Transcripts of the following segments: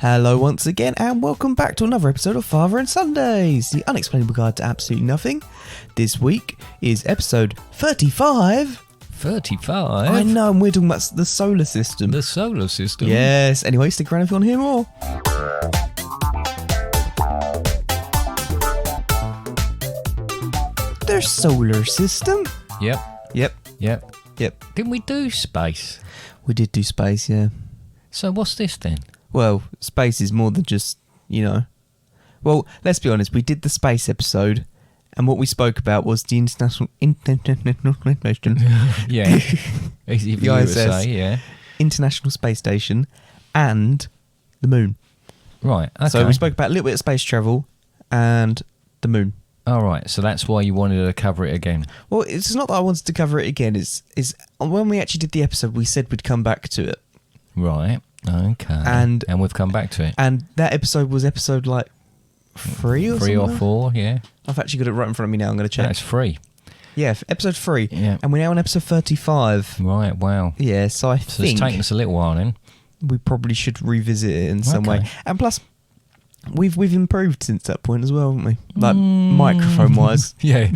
Hello once again, and welcome back to another episode of Father and Sundays, the unexplainable guide to absolutely nothing. This week is episode 35. 35? I know, and we're talking about the solar system. The solar system? Yes, anyway, stick around if you want to hear more. The solar system? Yep. Yep. Didn't we do space? We did do space, yeah. So what's this then? Well, space is more than just, Well, let's be honest, we did the space episode, and what we spoke about was the international Yeah. Easy for you to say, yeah. International Space Station and the moon. Right, okay. So we spoke about a little bit of space travel and the moon. All right, so that's why you wanted to cover it again. Well, it's not that I wanted to cover it again. It's when we actually did the episode, we said we'd come back to it. Right, okay. And we've come back to it. And that episode was episode like 3 or 3 or 4, yeah. I've actually got it right in front of me now. I'm going to check. That's 3. Yeah, episode 3. Yeah. And we're now on episode 35. Right, wow. Yeah, so I So think it's taken us a little while then. we probably should revisit it in some way. And plus, we've improved since that point as well, haven't we? Like microphone-wise. Yeah,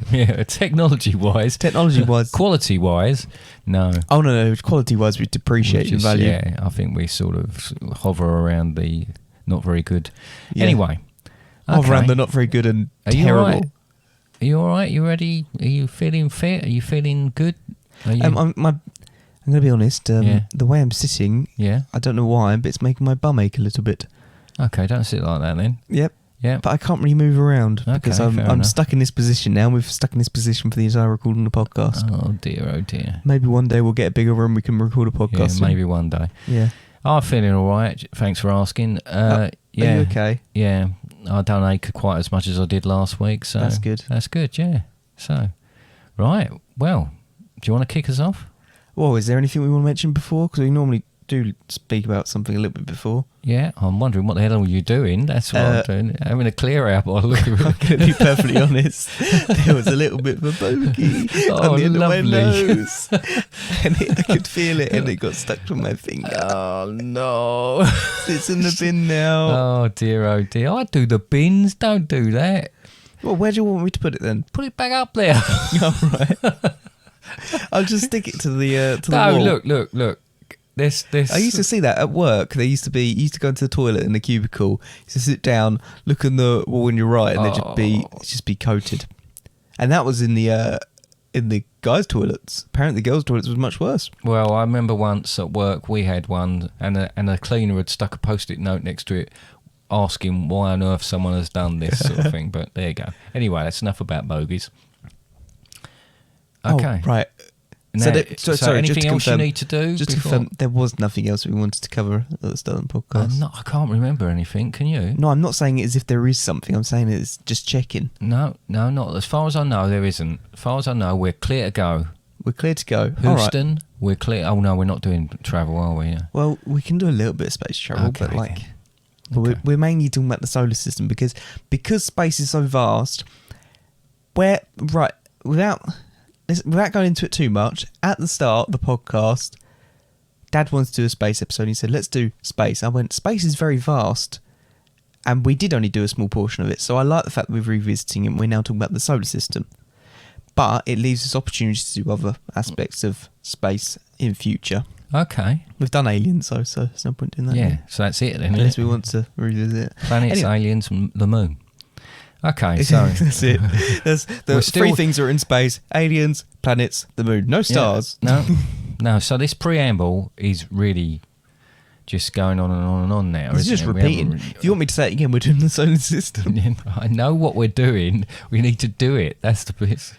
technology-wise. Technology-wise. Quality-wise, no. Oh, no, quality-wise, we depreciate the value. Yeah, I think we sort of hover around the not very good. Yeah. Anyway. Hover around the not very good and terrible. Are you all right? You ready? Are you feeling fit? Are you feeling good? I'm going to be honest, the way I'm sitting, I don't know why, but it's making my bum ache a little bit. Okay, don't sit like that then. Yep. Yeah. But I can't really move around because I'm stuck in this position now. We've stuck in this position for the entire recording of the podcast. Oh dear. Maybe one day we'll get a bigger room, we can record a podcast. Yeah, maybe one day. Yeah. I'm feeling all right. Thanks for asking. Are you okay? Yeah. I don't ache quite as much as I did last week. So that's good. That's good, yeah. So, right. Well, do you want to kick us off? Well, is there anything we want to mention before? Because we normally do speak about something a little bit before. Yeah, I'm wondering what the hell are you doing? That's what I'm doing. Having a clear out while looking at I'm going to be perfectly honest. There was a little bit of a bogey on the end of my nose. And I could feel it and it got stuck to my finger. Oh, no. It's in the bin now. Oh, dear. I do the bins. Don't do that. Well, where do you want me to put it then? Put it back up there. All right. I'll just stick it to the wall. No, look. This. I used to see that at work. You used to go into the toilet in the cubicle. You used to sit down, look in the wall on your right, and it'd just be coated. And that was in the guys' toilets. Apparently, the girls' toilets was much worse. Well, I remember once at work we had one, and a cleaner had stuck a post-it note next to it, asking why on earth someone has done this sort of thing. But there you go. Anyway, that's enough about bogies. Okay. Oh, right. Now, so sorry, anything just to else confirm, you need to do? Just to confirm, there was nothing else we wanted to cover at the start of the podcast. I can't remember anything. Can you? No, I'm not saying it as if there is something. I'm saying it's just checking. No, not as far as I know. There isn't. As far as I know, we're clear to go. We're clear to go. Houston, right. We're clear. Oh no, we're not doing travel, are we? Well, we can do a little bit of space travel, okay, but we're mainly talking about the solar system because space is so vast. Without going into it too much, at the start of the podcast, Dad wanted to do a space episode. He said, let's do space. I went, space is very vast. And we did only do a small portion of it. So I like the fact that we're revisiting it and we're now talking about the solar system. But it leaves us opportunities to do other aspects of space in future. Okay. We've done aliens, so there's no point in that. Yeah, so that's it then. Unless we want to revisit it. Planets, aliens, and the moon. Okay, so that's it. There's the three things are in space: aliens, planets, the moon. No stars. Yeah, no. So this preamble is really just going on and on and on now. It's just repeating. If you want me to say it again, we're doing the solar system. I know what we're doing. We need to do it. That's the bit.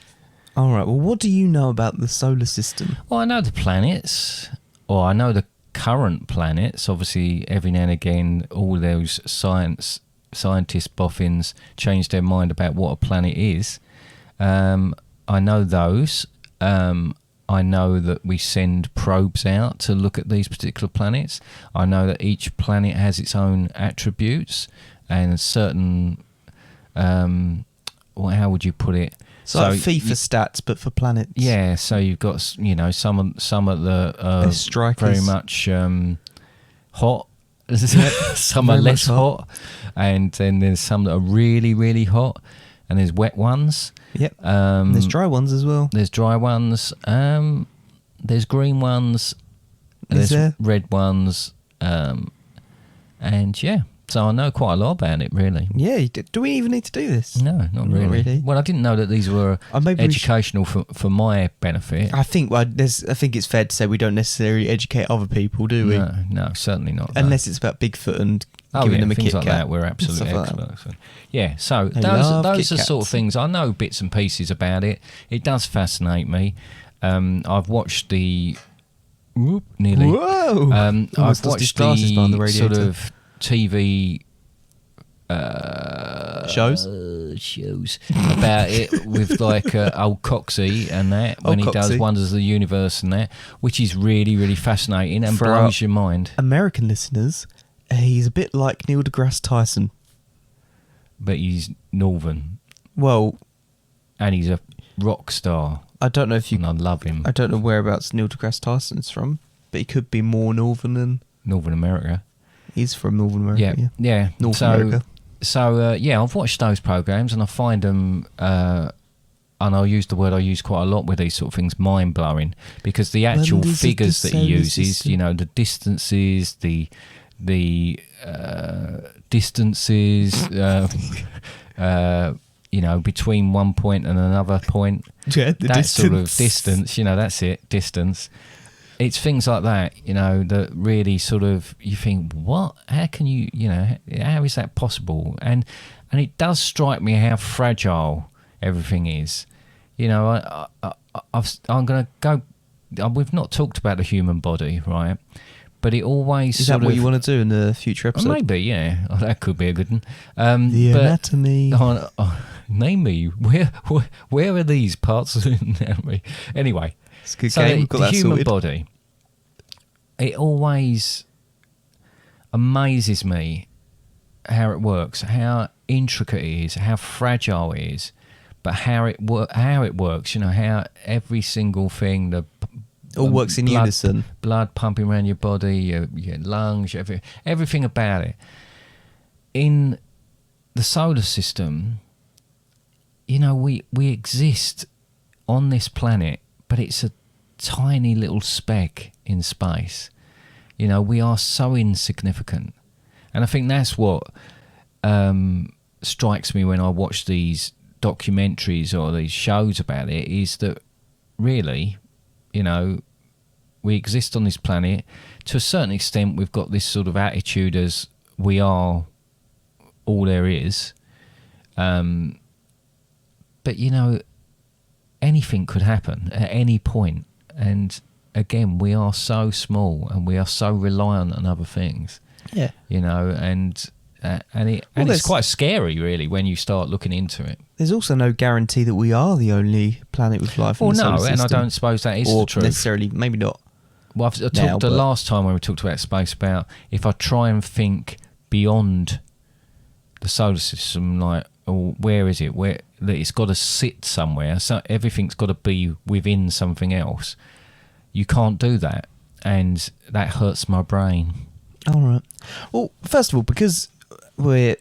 All right. Well, what do you know about the solar system? Well, I know the planets, or I know the current planets. Obviously, every now and again, all those scientist boffins change their mind about what a planet is. I know those. I know that we send probes out to look at these particular planets. I know that each planet has its own attributes and certain, how would you put it? So like FIFA stats, but for planets. Yeah, so you've got, some of the strikers. very much hot, Some are Very less much hot. hot, and then there's some that are really, really hot, and there's wet ones. Yep. There's dry ones as well. There's dry ones. There's green ones. Is There's there? red ones. And yeah, so I know quite a lot about it, really. Yeah. Do we even need to do this? No, not really. Well, I didn't know that these were Maybe educational for my benefit. I think it's fair to say we don't necessarily educate other people, do we? No, certainly not. No. Unless it's about Bigfoot and giving them a things Kit like Kat. that. We're absolutely Stuff like experts. Yeah, so I love those Kit are sort of Kats. things. I know bits and pieces about it. It does fascinate me. I've watched the nearly. Whoa! I've Almost lost his watched glasses behind the the radiator. sort of TV Shows about it with like old Coxey and that when Old he does Coxey. Wonders of the Universe and that, which is really, really fascinating and For blows your mind. American listeners, he's a bit like Neil deGrasse Tyson. But he's northern Well, and he's a rock star. I don't know if you. And I love him. I don't know whereabouts Neil deGrasse Tyson's from, but he could be more northern than Northern America. he's from Northern America. Yeah. North America. So yeah, I've watched those programs and I find them, and I'll use the word I use quite a lot with these sort of things, mind blowing, because the actual Wonders of figures the that he solar uses, system. you know, the distances, distances, you know, between one point and another point. Yeah, the that distance. sort of distance, you know, that's it, distance. It's things like that, you know, that really sort of, you think, what? How can you, you know, how is that possible? And it does strike me how fragile everything is. You know, I'm going to go, we've not talked about the human body, right? But it always Is sort that what of, you want to do in the future episode? maybe, yeah. Oh, that could be a good one. The but- anatomy. name me. Where are these parts of the anatomy? Anyway. It's a good So game. We've got the that human sorted. body, it always amazes me how it works, how intricate it is, how fragile it is, but how it works. You know, how every single thing, All works in unison. blood pumping around your body, your lungs, everything about it. In the solar system, you know, we exist on this planet, but it's a tiny little speck in space. You know, we are so insignificant. And I think that's what strikes me when I watch these documentaries or these shows about it, is that really, you know, we exist on this planet. To a certain extent, we've got this sort of attitude as we are all there is. But, you know, anything could happen at any point. And again, we are so small and we are so reliant on other things. Yeah. You know, and it's quite scary, really, when you start looking into it. There's also no guarantee that we are the only planet with life in Well, the solar no, system. and I don't suppose that is or the truth. necessarily, maybe not. Well, I talked now, the but- last time when we talked about space about if I try and think beyond the solar system, like, oh, where is it? Where that it's got to sit somewhere. So everything's got to be within something else. You can't do that, and that hurts my brain. All right. Well, first of all, because we're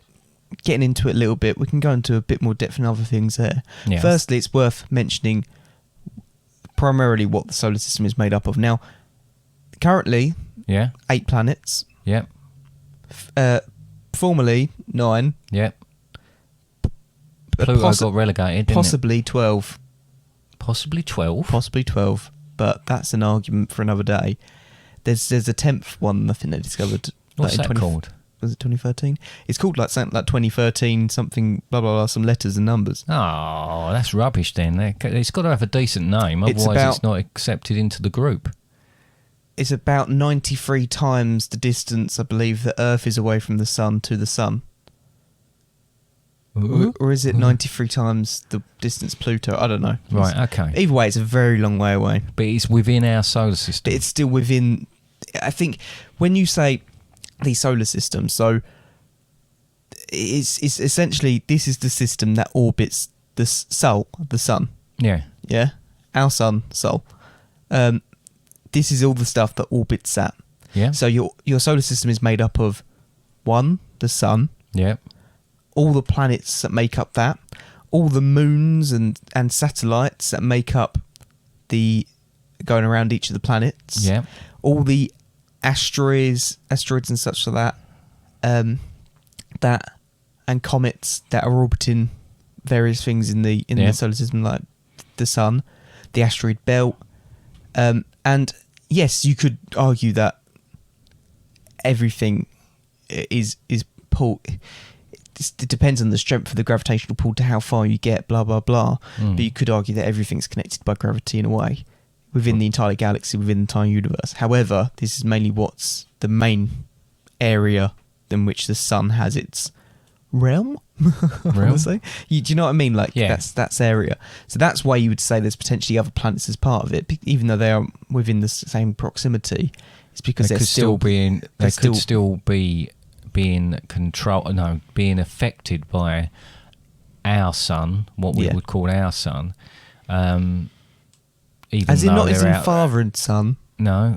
getting into it a little bit, we can go into a bit more depth in other things there. Yes. Firstly, it's worth mentioning primarily what the solar system is made up of. Now, currently, Yeah. 8 planets. Yep. Formerly 9. Yep. Pluto got relegated, didn't possibly 12. it? Possibly 12. Possibly 12. But that's an argument for another day. There's a 10th one, I think they discovered. What's like in that called? Was it 2013? It's called like something like 2013, something, blah, blah, blah, some letters and numbers. Oh, that's rubbish then. It's got to have a decent name, It's otherwise it's not accepted into the group. It's about 93 times the distance, I believe, that Earth is away from the sun to the sun. Or is it 93 times the distance Pluto? I don't know. Right, okay. Either way, it's a very long way away. But it's within our solar system. But it's still within... I think when you say the solar system, so it's essentially, this is the system that orbits the sun. Yeah. Yeah? Our sun, Sol. This is all the stuff that orbits that. Yeah. So your solar system is made up of the sun, Yeah. all the planets that make up that, all the moons and satellites that make up the going around each of the planets. Yeah. All the asteroids and such like that, and comets that are orbiting various things in the solar system, like the sun, the asteroid belt, and yes, you could argue that everything is pulled. It depends on the strength of the gravitational pull to how far you get, blah blah blah. But you could argue that everything's connected by gravity in a way within the entire galaxy, within the entire universe. However, this is mainly what's the main area in which the sun has its realm. Do you know what I mean? Like, that's area. So that's why you would say there's potentially other planets as part of it, even though they are within the same proximity. It's because they could still be being being affected by our sun, what we would call our sun. Even as in not as in out, father and son. No,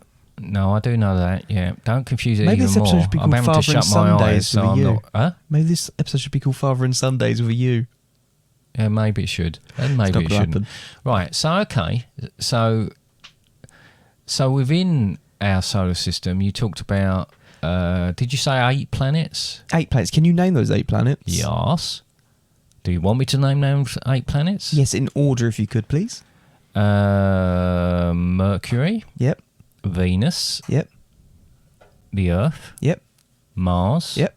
I do know that. Yeah, don't confuse it Maybe even this episode more. should be I'm called having to Father and shut my Sundays eyes, so with I'm you. not. Huh? Maybe this episode should be called Father and Sundays with a U. Yeah, maybe it should, and maybe it shouldn't. Right. So okay. So within our solar system, you talked about. Did you say 8 planets? 8 planets. Can you name those 8 planets? Yes. Do you want me to name those 8 planets? Yes, in order, if you could, please. Mercury. Yep. Venus. Yep. The Earth. Yep. Mars. Yep.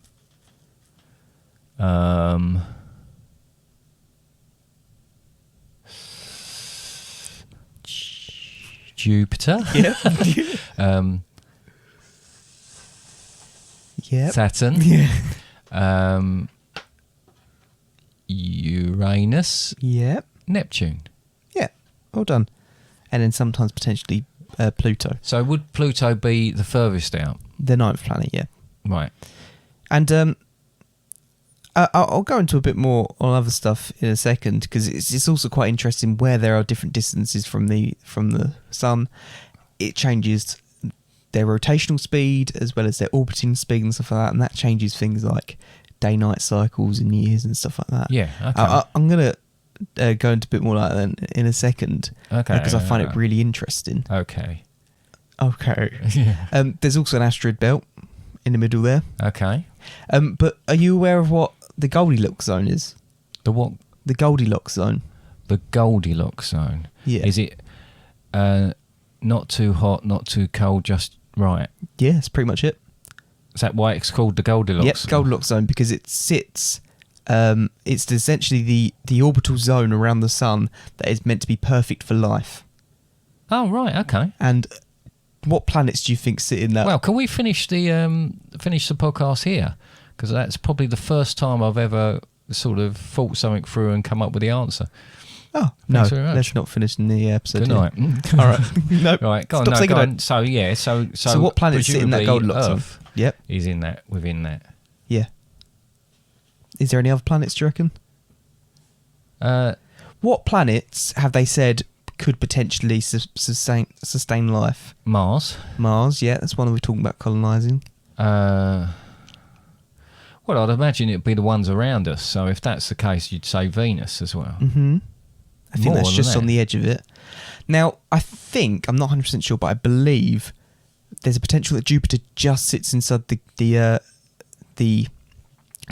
Jupiter. Yep. Yep. Saturn. Yeah. Uranus. Yep. Neptune. Yeah. Well done. And then sometimes potentially Pluto. So would Pluto be the furthest out? The 9th planet, yeah. Right. And I'll go into a bit more on other stuff in a second, because it's also quite interesting where there are different distances from the sun. It changes their rotational speed as well as their orbiting speed and stuff like that, and that changes things like day-night cycles and years and stuff like that. Yeah, okay. I'm going to go into a bit more like that in a second, okay, because I find it really interesting. Okay. Yeah. There's also an asteroid belt in the middle there. Okay. But are you aware of what the Goldilocks Zone is? The what? The Goldilocks Zone. The Goldilocks Zone. Yeah. Is it not too hot, not too cold, just right? Yeah, that's pretty much it. Is that why it's called the Goldilocks? Yep, Goldilocks Zone, because it sits. It's essentially the orbital zone around the sun that is meant to be perfect for life. Oh right, okay. And what planets do you think sit in that? Well, can we finish the podcast here? Because that's probably the first time I've ever sort of thought something through and come up with the answer. Oh, Thanks no, very much. let's not finish in the episode. Good here. night. All right. No. Right, go on. Stop Go on. on. So yeah, so what planets sit in that presumably Goldilocks Zone? Earth Yep. is within that. Yeah. Is there any other planets, do you reckon? What planets have they said could potentially sustain life? Mars. Mars, yeah, that's one that we're talking about colonising. Well, I'd imagine it'd be the ones around us. So if that's the case, you'd say Venus as well. Mm-hmm. I think More that's than just that. on the edge of it. Now, I'm not 100% sure, but I believe there's a potential that Jupiter just sits inside the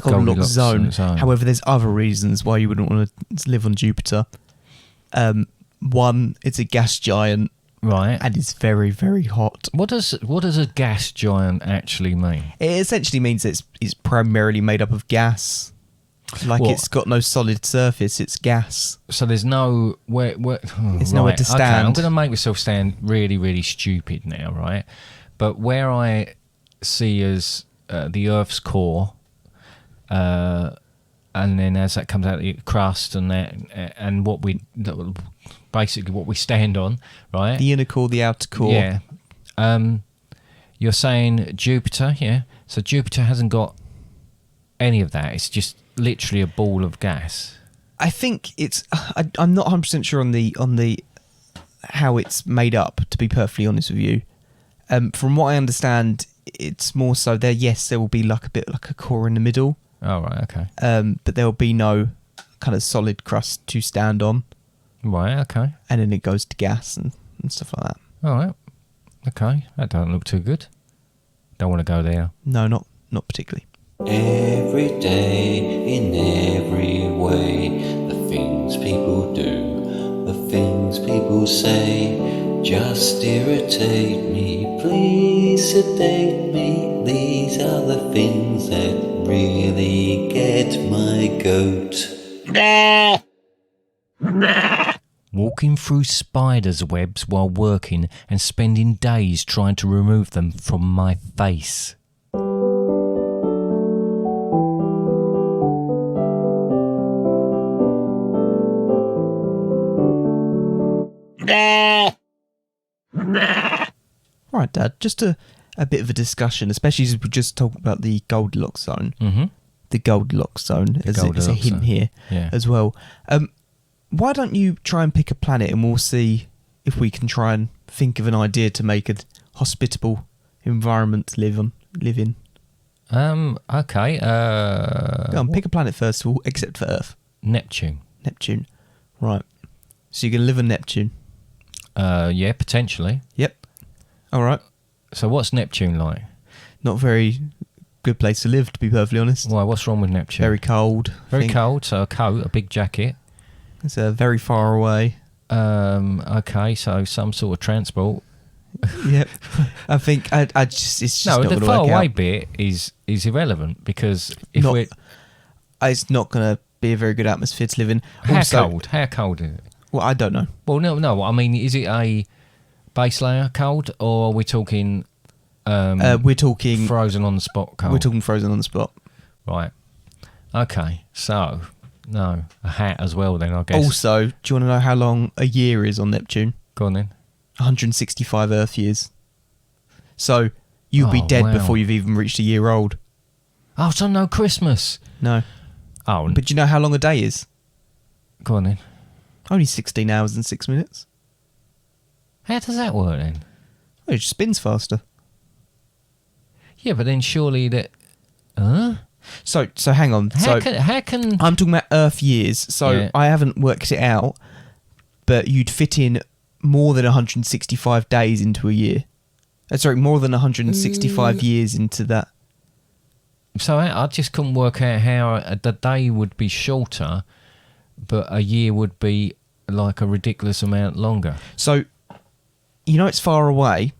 Goldilocks Zone. However, there's other reasons why you wouldn't want to live on Jupiter. One, it's a gas giant. Right. And it's very, very hot. What does a gas giant actually mean? It essentially means it's primarily made up of gas. Like What? It's got no solid surface, it's gas. So there's no where It's nowhere to Okay, stand. I'm going to make myself sound really, really stupid now, right? But where I see as the Earth's core, and then as that comes out, the crust and that, and basically what we stand on, right? The inner core, the outer core. Yeah. You're saying Jupiter, yeah? So Jupiter hasn't got any of that. It's just literally a ball of gas. I think it's. I'm not 100% sure on the how it's made up. To be perfectly honest with you, From what I understand, it's more so there. Yes, there will be like a bit like a core in the middle. Oh, right, okay. But there will be no kind of solid crust to stand on. Right, okay. And then it goes to gas and stuff like that. All right. Okay, that doesn't look too good. Don't want to go there. No, not particularly. Every day, in every way, the things people do, the things people say, just irritate me, please sedate me. These are the things that really get my goat. Walking through spiders' webs while working and spending days trying to remove them from my face. Right, Dad, just a bit of a discussion, especially as we just talked about the Goldilocks Zone. Mm-hmm. The Goldilocks Zone, as a hint Zone. here Yeah. as well. Why don't you try and pick a planet and we'll see if we can try and think of an idea to make a hospitable environment to live in. Okay. Go on, pick a planet first of all, except for Earth. Neptune. Neptune. Right. So you're going to live on Neptune? Yeah, potentially. Yep. All right. So what's Neptune like? Not very good place to live, to be perfectly honest. Why? What's wrong with Neptune? Very cold. Very cold. So a coat, a big jacket. It's very far away. Okay, so some sort of transport. Yep. I think it's just No, not the gonna far work away out. bit is irrelevant because if Not- we're It's not going to be a very good atmosphere to live in. how Also, cold? How cold is it? Well, I don't know. Well, no. I mean, is it a base layer cold or are we talking? We're talking frozen on the spot cold. We're talking frozen on the spot. Right. Okay. So no, a hat as well. Then I guess. Also, do you want to know how long a year is on Neptune? Go on then. 165 Earth years. So you'll be Oh, dead wow. before you've even reached a year old. Oh, so no Christmas. No. Oh, But do you know how long a day is? go on then. Only 16 hours and 6 minutes. How does that work then? Well, it just spins faster. Yeah, but then surely that. Huh? So hang on. How can I'm talking about Earth years. So Yeah. I haven't worked it out, but you'd fit in more than 165 days into a year. Sorry, more than 165 years into that. So I just couldn't work out how the day would be shorter, but a year would be like a ridiculous amount longer. So, it's far away.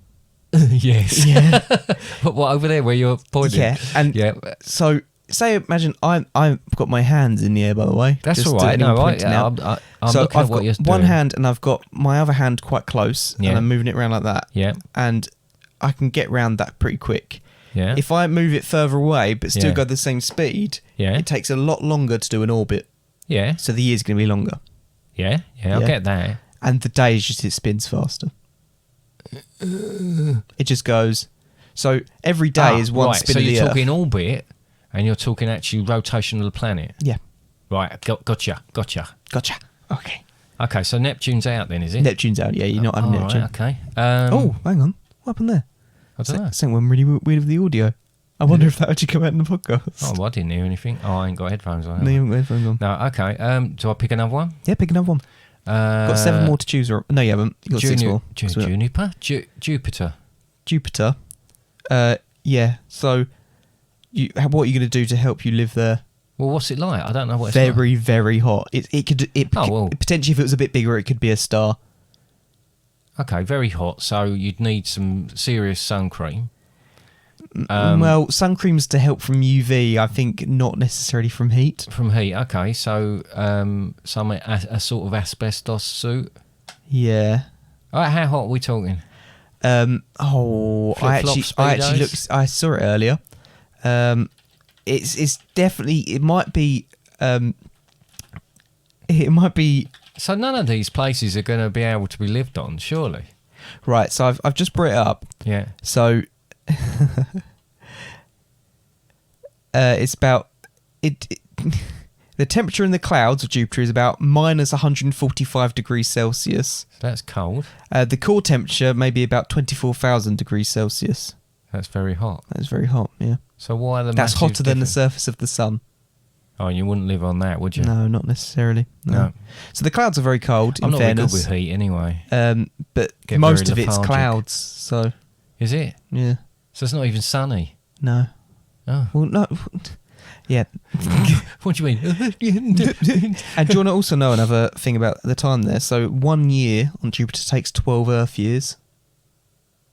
Yes. Yeah. But what over there where you're pointing? Yeah. And Yeah. so, imagine I've got my hands in the air, by the way. That's just all right. doing No, pointing out. I'm So looking I've at what got you're one doing. hand and I've got my other hand quite close, Yeah. and I'm moving it around like that. Yeah. And I can get round that pretty quick. Yeah. If I move it further away but still Yeah. go the same speed, Yeah. it takes a lot longer to do an orbit. Yeah. So the year's going to be longer. Yeah. Yeah. I'll Yeah. get that. And the day is just, it spins faster. It just goes. So every day is one right. spin So of the you're Earth. talking orbit, and you're talking actually rotation of the planet. Yeah. Right. Gotcha. Gotcha. Okay. Okay. So Neptune's out then, is it? Neptune's out. Yeah, you're not having Oh, Neptune. right, okay. Oh, hang on. What happened there? I don't know. Something went really weird with the audio. I wonder if that actually come out in the podcast. Oh, well, I didn't hear anything. Oh, I ain't got headphones on. No, you haven't got headphones on. No, okay. Do I pick another one? Yeah, pick another one. Got 7 more to choose. No, you haven't. You got 6 more. Juniper? Jupiter. Jupiter. Yeah. So, what are you going to do to help you live there? Well, what's it like? I don't know what it's like. Very, very hot. It could. well. Potentially, if it was a bit bigger, it could be a star. Okay, very hot. So you'd need some serious sun cream. Well, sun creams to help from UV. I think not necessarily from heat. From heat. Okay, so a sort of asbestos suit. Yeah. All right, how hot are we talking? I Flip-flop actually Speedos? looked. I saw it earlier. It's definitely. It might be. It might be. So none of these places are going to be able to be lived on, surely. Right. So I've just brought it up. Yeah. So. It's about it. The temperature in the clouds of Jupiter is about minus 145 degrees Celsius. That's cold. The core temperature may be about 24,000 degrees Celsius. That's very hot. That's very hot, yeah. So why are the That's massive hotter than the difference? surface of the sun. Oh, you wouldn't live on that, would you? No, not necessarily. No. So the clouds are very cold, I'm in not very fairness. good with heat anyway. But Get most very of it's lethargic. clouds, so Is it? yeah. So it's not even sunny? No. Oh. Well, no. Yeah. What do you mean? And do you want to also know another thing about the time there? So 1 year on Jupiter takes 12 Earth years.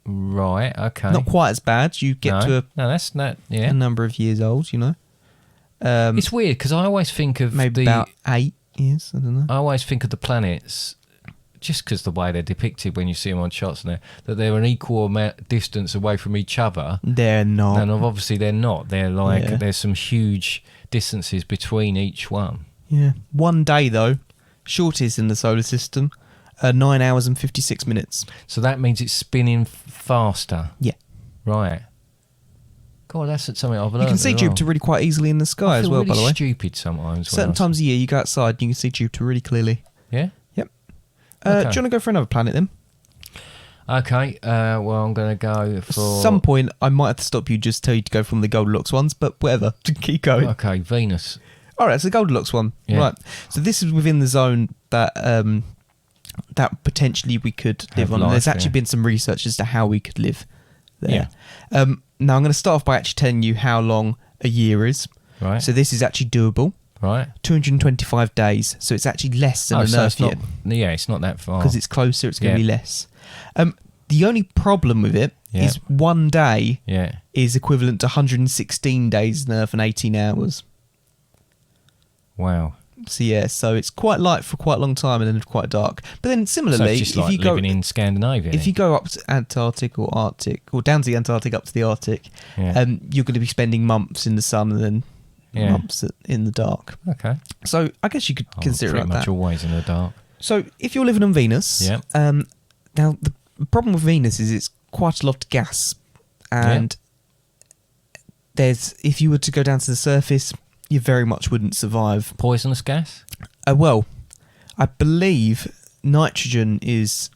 Right, okay. Not quite as bad. You get to No, that's not... Yeah. a number of years old, you know. It's weird, because I always think of Maybe about 8 years, I don't know. I always think of the planets, just because the way they're depicted when you see them on shots and that they're an equal amount distance away from each other. They're not. And obviously they're not. They're like, Yeah. there's some huge distances between each one. Yeah. 1 day, though, shortest in the solar system, 9 hours and 56 minutes. So that means it's spinning faster. Yeah. Right. God, that's something I've learned. You can see as well. Jupiter really quite easily in the sky I as feel well, really by the way. stupid sometimes. Certain times of year, you go outside and you can see Jupiter really clearly. Yeah? Yep. Okay. Do you want to go for another planet then? Okay, well, I'm going to go for... At some point, I might have to stop you, just tell you to go from the Goldilocks ones, but whatever. Keep going. Okay, Venus. All right, it's the Goldilocks one. Yeah. Right. So this is within the zone that that potentially we could live Have on. And there's life, actually yeah. been some research as to how we could live there. Yeah. Now, I'm going to start off by actually telling you how long a year is. Right. So this is actually doable. Right. 225 days. So it's actually less than an so Earth it's not... year. Yeah, it's not that far. Because it's closer, it's going to Yeah. be less. The only problem with it Yeah. is 1 day Yeah. is equivalent to 116 days on Earth and 18 hours. Wow. So yeah, so it's quite light for quite a long time and then quite dark. But then So similarly, it's just if like you go living in Scandinavia. if you go up to Antarctic or Arctic or down to the Antarctic up to the Arctic, Yeah. you're going to be spending months in the sun and then Yeah. months in the dark. Okay. So I guess you could consider it pretty like much that. always in the dark. So if you're living on Venus, Yeah. now the problem with Venus is it's quite a lot of gas, and there's if you were to go down to the surface, you very much wouldn't survive. Poisonous gas? Well, I believe nitrogen is.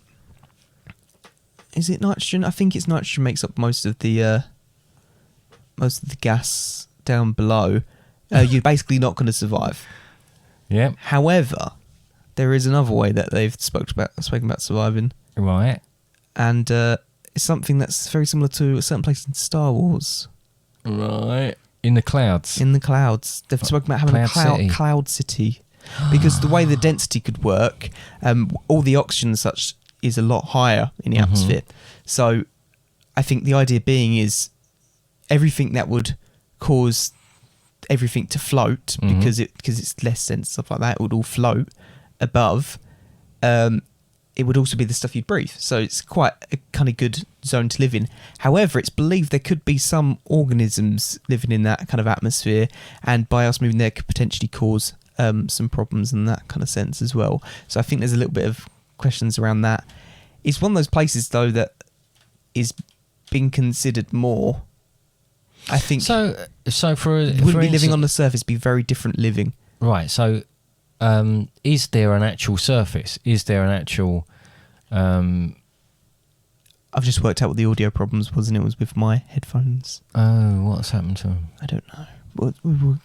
Is it nitrogen? I think it's nitrogen makes up most of the gas down below. You're basically not going to survive. Yeah. However, there is another way that they've spoken about surviving, Right. and it's something that's very similar to a certain place in Star Wars. Right. In the clouds. In the clouds, they've spoken about having Cloud City. a cloud city, because the way the density could work, all the oxygen and such is a lot higher in the atmosphere. So, I think the idea being is everything that would cause everything to float, because it's less dense, stuff like that, it would all float above. It would also be the stuff you'd breathe. So it's quite a kind of good zone to live in. However, it's believed there could be some organisms living in that kind of atmosphere, and by us moving there could potentially cause some problems in that kind of sense as well. So I think there's a little bit of questions around that. It's one of those places, though, that is being considered more. I think So for you wouldn't be living on the surface, it'd be very different living. Right. So, is there an actual surface? Is there an actual? I've just worked out what the audio problems was, and it was with my headphones. Oh, what's happened to them? I don't know. We'll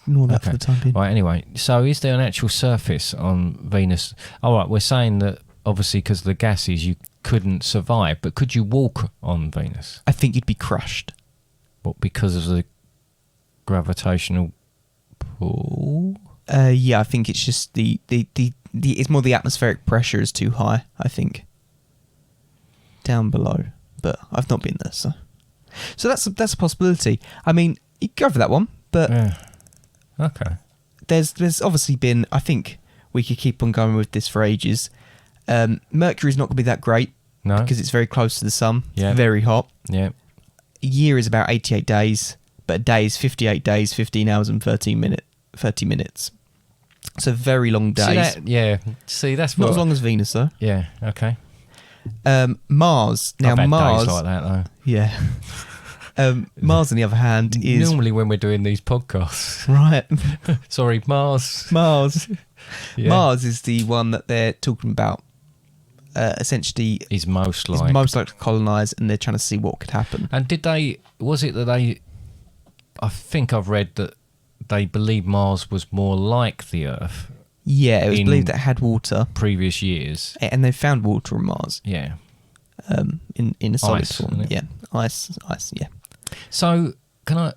ignore that for the time being. Right. Anyway, so is there an actual surface on Venus? All right. We're saying that obviously because of the gases you couldn't survive, but could you walk on Venus? I think you'd be crushed. What, because of the gravitational pull? Yeah, I think it's just the it's more the atmospheric pressure is too high, I think, down below. But I've not been there, so that's a possibility. I mean, you can go for that one, but Yeah. Okay. there's obviously been. I think we could keep on going with this for ages. Mercury's not going to be that great No. because it's very close to the sun. Yeah. Very hot. Yeah. A year is about 88 days, but a day is 58 days, 15 hours and 30 minutes. So very long days. See, that's Not what, as long as Venus, though. Yeah. Okay. Mars. Now, I've had Mars. days like that though. Yeah. Mars, on the other hand, is normally when we're doing these podcasts. right. Sorry, Mars. Yeah. Mars is the one that they're talking about. Essentially, Is most is like. most likely to colonize, and they're trying to see what could happen. And was it that they, I think I've read that they believed Mars was more like the Earth Yeah, it was in believed that it had water, previous years. and they found water on Mars. Yeah. In a solid Ice, form. isn't it? Yeah, ice. Yeah. So can I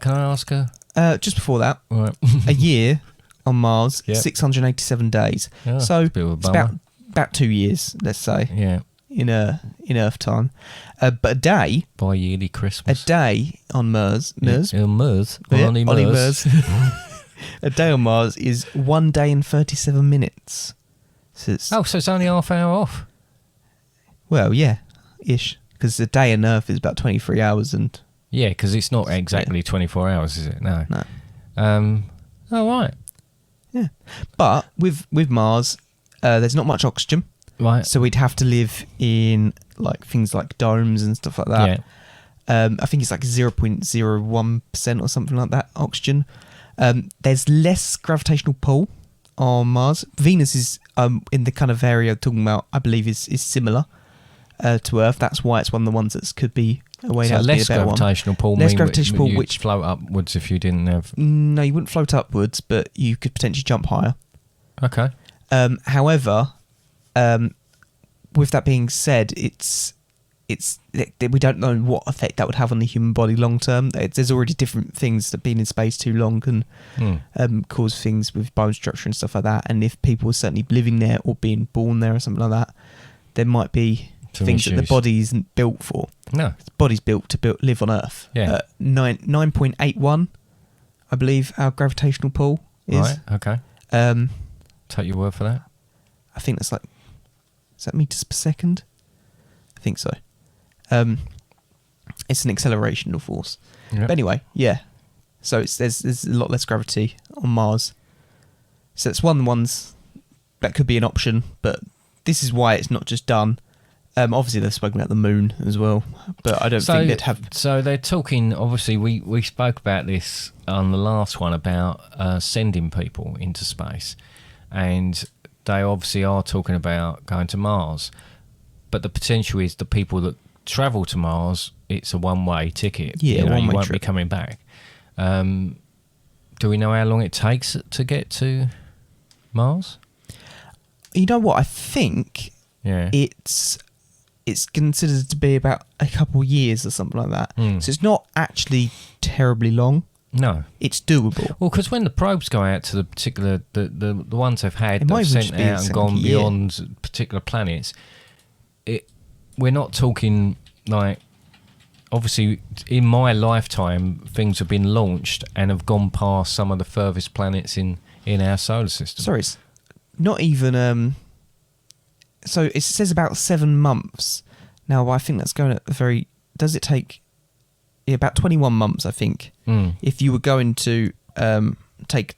ask her? Just before that, Right. a year on Mars, Yeah. 687 days. Yeah, So it's a bit of a it's bummer. about 2 years, let's say, Yeah. in Earth time. But a day Bi-yearly Christmas. on Mars, Yeah, Mars. Yeah, Ollie Ollie Mars. a day on Mars is 1 day and 37 minutes. So it's, Oh, so it's only half hour off. well, yeah, ish, because a day on Earth is about 23 hours and Yeah, because it's not exactly 24 hours, is it? No. no. Oh, right. Yeah, but with Mars, there's not much oxygen, Right. so we'd have to live in like things like domes and stuff like that. Yeah. I think it's like 0.01% or something like that oxygen. There's less gravitational pull on Mars. Venus is in the kind of area talking about, I believe, is similar to Earth. That's why it's one of the ones that could be a way So to be a less better one. gravitational pull. Less mean gravitational pull, you'd which float upwards if you didn't have. no, you wouldn't float upwards, but you could potentially jump higher. Okay. However, with that being said, it's we don't know what effect that would have on the human body long term. There's already different things that being in space too long can cause things with bone structure and stuff like that. And if people were certainly living there or being born there or something like that, there might be Some things that the issues. body isn't built for. No. The body's built to live on Earth. Yeah. 9.81, I believe, our gravitational pull is. Right. Okay. Take your word for that. I think that's like, is that meters per second? I think so. It's an accelerational force. Yep. But anyway, yeah. So there's a lot less gravity on Mars. So it's one of the ones that could be an option, but this is why it's not just done. Obviously they've spoken about the moon as well, but I don't think they'd have. So they're talking. Obviously, we spoke about this on the last one about sending people into space, and they obviously are talking about going to Mars. But the potential is the people that travel to Mars, it's a one-way ticket. Yeah, you one-way won't trip. be coming back. Do we know how long it takes to get to Mars? You know what? I think Yeah. it's considered to be about a couple of years or something like that. Mm. So it's not actually terribly long. No. It's doable. Well, because when the probes go out to the particular, the ones they've had It that might have even sent just be out and something gone like a year. beyond particular planets, we're not talking like, obviously in my lifetime things have been launched and have gone past some of the furthest planets in our solar system. Sorry, it's not even. So it says about 7 months. Now I think that's going at a very. Does it take? Yeah, about 21 months, I think. Mm. If you were going to take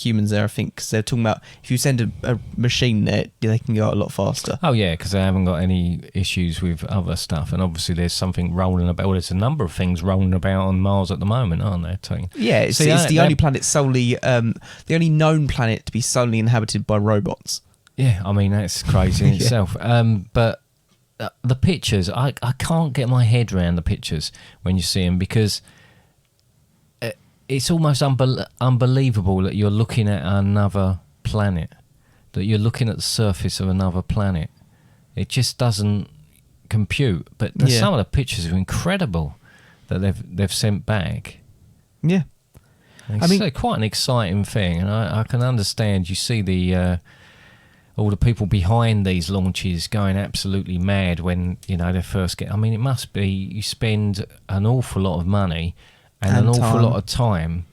humans there, I think, because they're talking about if you send a machine there, they can go a lot faster. Oh yeah, because they haven't got any issues with other stuff, and obviously there's something rolling about. Well, there's a number of things rolling about on Mars at the moment, aren't there? Yeah, it's the only planet solely, the only known planet to be solely inhabited by robots. Yeah, I mean that's crazy in Yeah. itself. But the pictures, I can't get my head around the pictures when you see them, because it's almost unbelievable that you're looking at another planet, that you're looking at the surface of another planet. It just doesn't compute. But some of the pictures are incredible that they've sent back. Yeah. It's quite an exciting thing, and I can understand. You see the all the people behind these launches going absolutely mad when they first get. I mean, it must be you spend an awful lot of money and an awful time. lot of time,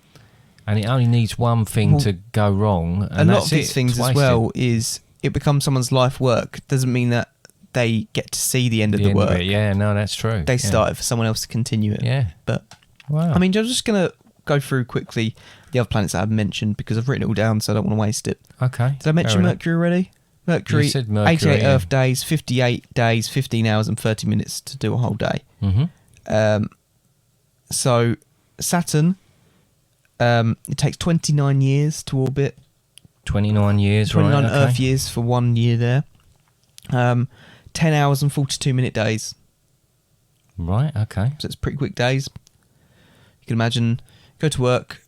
and it only needs one thing to go wrong. And a lot that's of these it. things It's as wasted. well is it becomes someone's life work. Doesn't mean that they get to see the end of the end work. of it. Yeah, no, that's true. They Yeah. start it for someone else to continue it. Yeah. But Wow. I mean, I'm just gonna go through quickly the other planets that I've mentioned because I've written it all down, so I don't want to waste it. Okay. Did I mention fair enough. Mercury already? Mercury, You said Mercury, 88 yeah. Earth days, 58 days, 15 hours and 30 minutes to do a whole day. Mhm. So Saturn, it takes 29 years to orbit. 29 years, 29 right? Earth years for 1 year there. 10 hours and 42-minute days. Right, okay. So it's pretty quick days. You can imagine, go to work,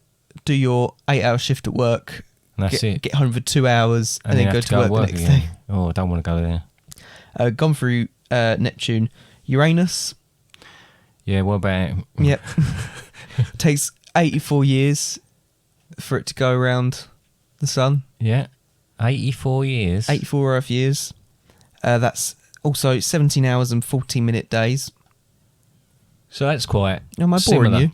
do your 8-hour shift at work, That's it. get home for 2 hours, and then you go have to work the next again. day. Oh, I don't want to go there. Gone through Neptune. Uranus, Yeah, what about... yep. Takes 84 years for it to go around the sun. Yeah, 84 years. 84 Earth years. That's also 17 hours and 14-minute days. So that's quite Am I boring similar. you?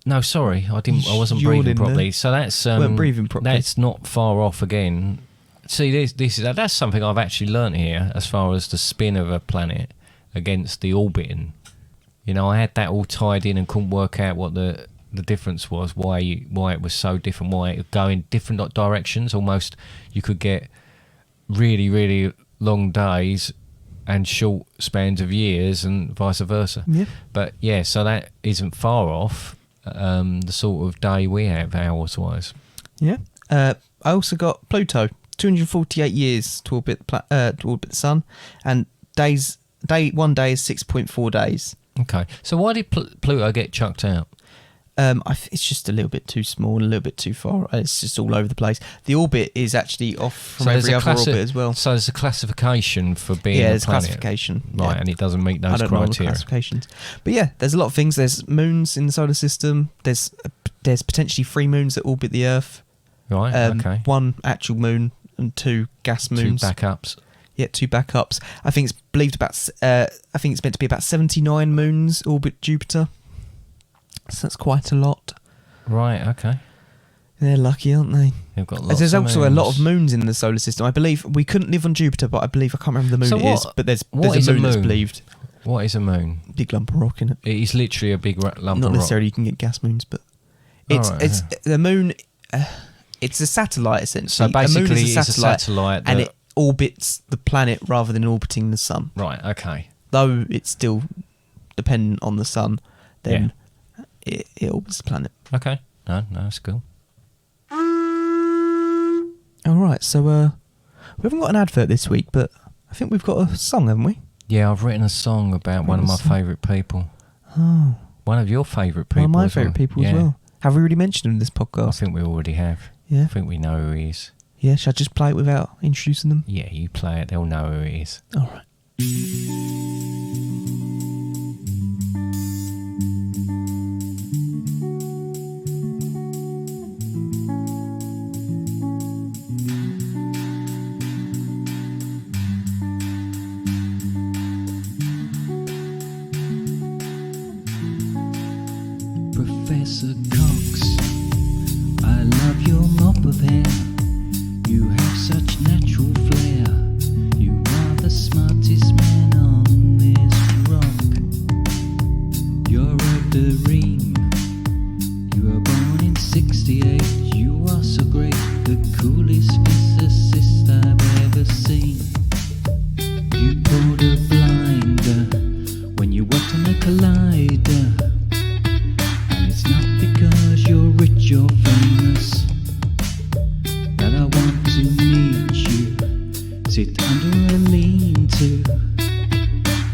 No, sorry, I wasn't Yawned breathing in properly. there. So that's Weren't breathing properly. That's not far off again. See, that's something I've actually learnt here as far as the spin of a planet against the orbiting. You know, I had that all tied in and couldn't work out what the difference was, why it was so different, why it would go in different directions. Almost you could get really, really long days and short spans of years and vice versa. Yeah. But yeah, so that isn't far off the sort of day we have hours-wise. Yeah. I also got Pluto. 248 years to orbit the sun, and 1 day is 6.4 days. Okay, so why did Pluto get chucked out? It's just a little bit too small, a little bit too far. It's just all over the place. The orbit is actually off from every other orbit as well. So there's a classification for being a there's planet. classification. Right, yeah. and it doesn't meet I those don't know all the criteria. classifications. But yeah, there's a lot of things. There's moons in the solar system. There's potentially 3 moons that orbit the Earth. Right, okay. 1 actual moon and 2 gas moons. 2 backups. Yeah, 2 backups. I think it's meant to be about 79 moons orbit Jupiter. So that's quite a lot. Right, okay. They're lucky, aren't they? They've got lots There's of also a lot moons. of moons in the solar system. I believe we couldn't live on Jupiter, but I believe I can't remember the moon So it is. what- But there's what a is a moon that's moon? believed. What is a moon? Big lump of rock in it. It is literally a big lump Not of rock. necessarily you can get gas moons, but it's Alright, it's the moon. It's a satellite essentially. So basically, a moon is it's a satellite and that- it orbits the planet rather than orbiting the sun. Right, okay. Though it's still dependent on the sun, then it orbits the planet. Okay. No, that's cool. All right, so we haven't got an advert this week, but I think we've got a song, haven't we? Yeah, I've written a song about one of my favourite people. Oh, One of your favourite people. one of my as well. favourite people Yeah. as well. Have we already mentioned him in this I podcast? think we already have. Yeah. I think we know who he is. Yeah, should I just play it without introducing them? Yeah, you play it, they'll know who it is. All right. Professor Cox, I love your mop of hair. You have such natural flair. You are the smartest man on this rock. You're a dream. You were born in '68. You are so great, the coolest physicist I've ever seen. You pulled a blinder when you worked on the collider. It's not because you're rich or famous that I want to meet you. Sit under a lean-to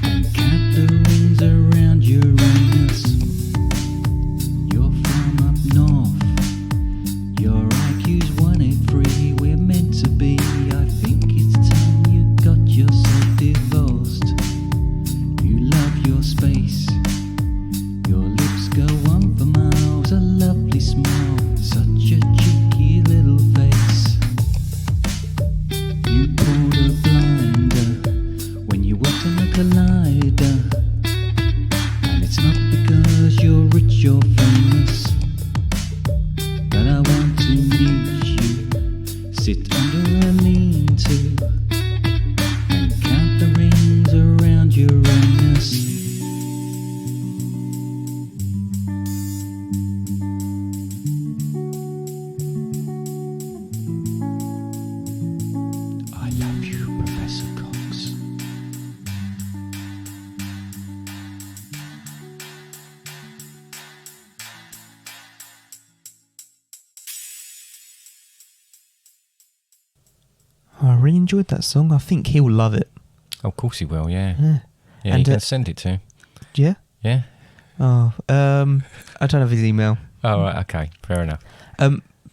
and count the rings around Uranus. You're from up north. Your IQ's 183. We're meant to be. I think it's time you got yourself divorced. You love your space. Your lips go on for miles, a lovely smile, such a cheeky little face. You pulled a blinder when you worked on the collider. And it's not because you're rich or famous that I want to meet you. Sit under a lean-to and count the rings around Uranus. I love you, Professor Cox. I really enjoyed that song. I think he'll love it. Oh, of course he will, yeah. Yeah. Yeah, And, you can send it to him. Yeah? Yeah? Oh, I don't have his email. Oh, right, okay, fair enough.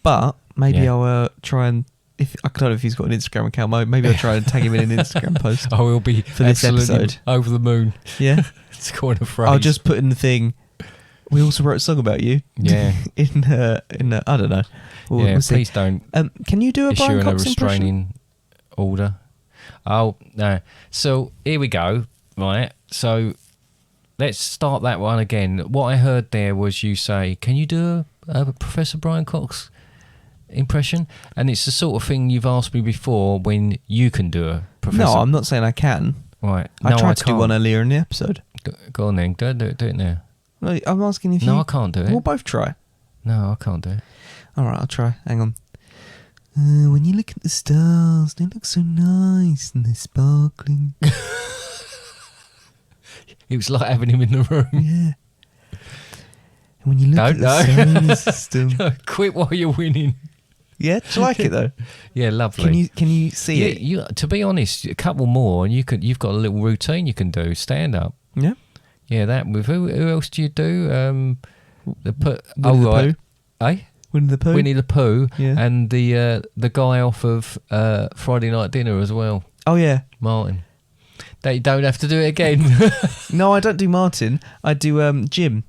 But maybe Yeah. I'll try and, if I don't know if he's got an Instagram account, maybe I'll try and tag him in an Instagram post. Oh, he'll be For this absolutely episode. over the moon. Yeah? It's quite a phrase. I'll just put in the thing, we also wrote a song about you. Yeah. in I don't know. Yeah, We'll see. please don't Can you do a issue Brian a Cox impression? restraining order. Oh, no. So, here we go. Right. So, let's start that one again. What I heard there was you say, can you do a Professor Brian Cox impression? And it's the sort of thing you've asked me before when you can do a Professor. No, I'm not saying I can. Right. I No, tried to do can't. one earlier in the episode. Go on then. Go do it now. No, I'm asking if you... No, I can't do it. We'll both try. No, I can't do it. All right, I'll try. Hang on. When you look at the stars, they look so nice and they're sparkling. It was like having him in the room. Yeah. And when you look at the No. solar system... Quit while you're winning. Yeah, do you like it though? Yeah, lovely. Can you see Yeah, it? you. To be honest, a couple more, and you've got a little routine you can do. Stand up. Yeah. Yeah, that with who else do you do? The Winnie the Pooh. Eh? Winnie the Pooh. Winnie the Pooh, Yeah. and the guy off of Friday Night Dinner as well, Oh yeah. Martin. That you don't have to do it again. No, I don't do Martin. I do Jim.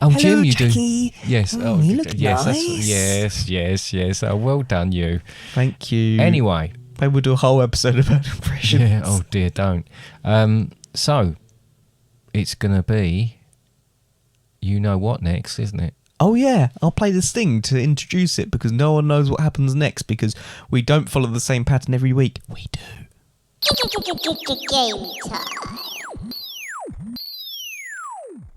Oh, Hello, Jim, you Jackie. do. Yes. Oh, you look yes, nice. yes. Oh, well done, you. Thank you. Anyway. Maybe we'll do a whole episode about impressions. Yeah. Oh dear, don't. So it's gonna be. You know what next, isn't it? Oh yeah, I'll play the sting to introduce it because no one knows what happens next because we don't follow the same pattern every week. We do. Game time.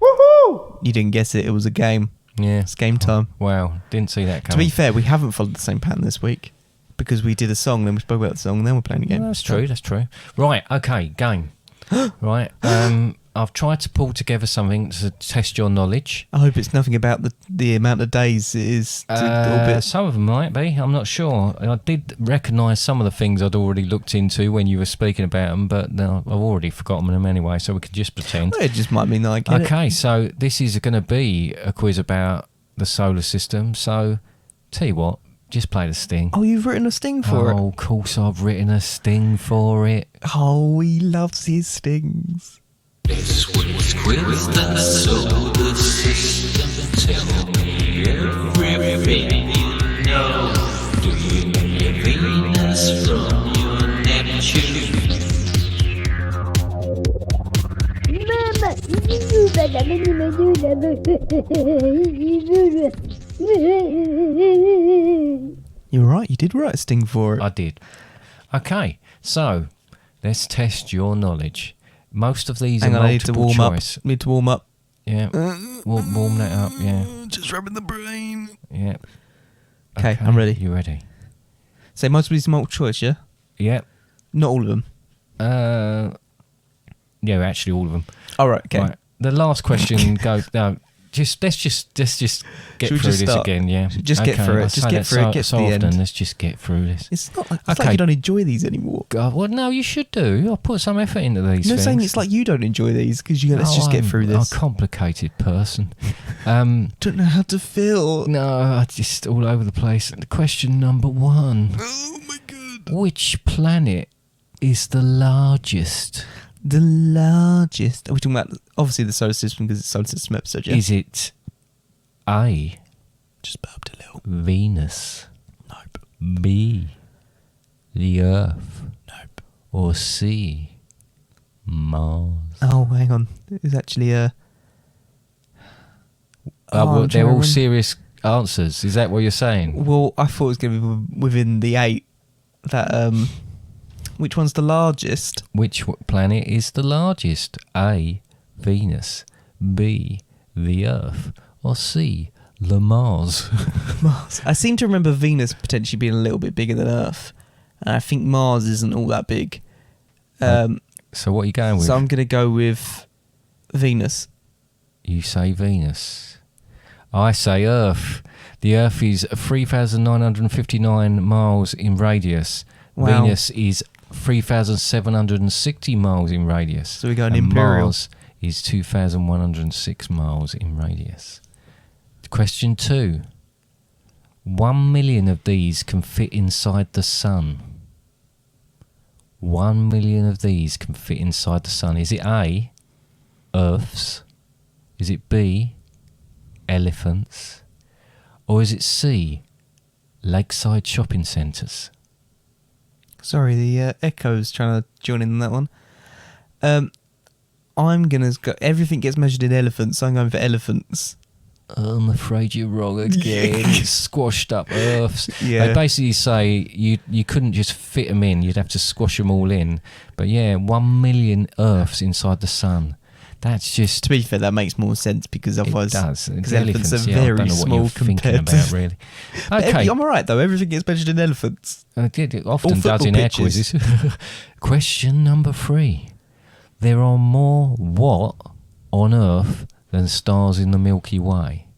Woohoo! You didn't guess it. It was a game. Yeah. It's game time. Wow, didn't see that To coming. be fair, we haven't followed the same pattern this week because we did a song, then we spoke about the song, then we're playing a game. Well, that's true. Right, okay, game. Right, I've tried to pull together something to test your knowledge. I hope it's nothing about the amount of days it is to orbit. Some of them might be, I'm not sure. I did recognise some of the things I'd already looked into when you were speaking about them, but no, I've already forgotten them anyway, so we can just pretend. Well, it just might mean that I get it. Okay, so this is going to be a quiz about the solar system, so tell you what, just play the sting. Oh, you've written a sting for it. Oh, of course I've written a sting for it. Oh, he loves his stings. This week's quiz, the solar system. Tell me everything you know. Do you mean your Venus from your Neptune? You're right, you did write a sting for it. I did. Okay, so let's test your knowledge. Most of these Hang are on, I need to multiple warm choice. up. Need to warm up. Yeah, warm that up. Yeah, Just rubbing the brain. yeah. Okay, I'm ready. You ready? So most of these are multiple choice, yeah? Yeah. Not all of them. Yeah, actually, all of them. All right, okay. Right. The last question goes. No, let's just get Should we through just this start? again. Yeah, Just get through it. I Just say get that through it, so- get to so the often. end. Let's just get through this. It's not like, Okay. you don't enjoy these anymore. God, well, no, you should do. I put some effort into these. No, things. saying it's like you don't enjoy these because you go, let's just get through this. I'm a complicated person. Don't know how to feel. No, I just all over the place. Question number 1. Oh my god. Which planet is the largest? The largest. Are we talking about obviously the solar system because it's solar system episode, yeah? Is it A, Just burped a little. Venus, Nope. B, the Earth, Nope. or C, Mars? Oh, hang on. It's actually well, I'm they're trying to all remember. serious answers. Is that what you're saying? Well, I thought it was going to be within the 8. That which one's the largest? Which planet is the largest? A, Venus, B, the Earth, or C, the Mars? Mars. I seem to remember Venus potentially being a little bit bigger than Earth, and I think Mars isn't all that big. So what are you going with? So I'm going to go with Venus. You say Venus. I say Earth. The Earth is 3,959 miles in radius. Wow. Venus is 3,760 miles in radius. So we got an and imperial. Mars is 2,106 miles in radius. Question 2. 1 million of these can fit inside the sun. 1 million of these can fit inside the sun. Is it A, Earths? Is it B, elephants? Or is it C, lakeside shopping centres? Sorry, the echo's trying to join in on that one. I'm going to go... Everything gets measured in elephants, so I'm going for elephants. I'm afraid you're wrong again. It's squashed up Earths. Yeah. They basically say you couldn't just fit them in. You'd have to squash them all in. But yeah, 1 million Earths inside the sun. That's just... To be fair, that makes more sense because otherwise... It does. Because elephants are yeah, I very don't know what small you're thinking compared about, to... really. But Okay. I'm alright though, everything gets measured in elephants. It often All does football in our pitches. quizzes. Question number 3. There are more what on Earth than stars in the Milky Way?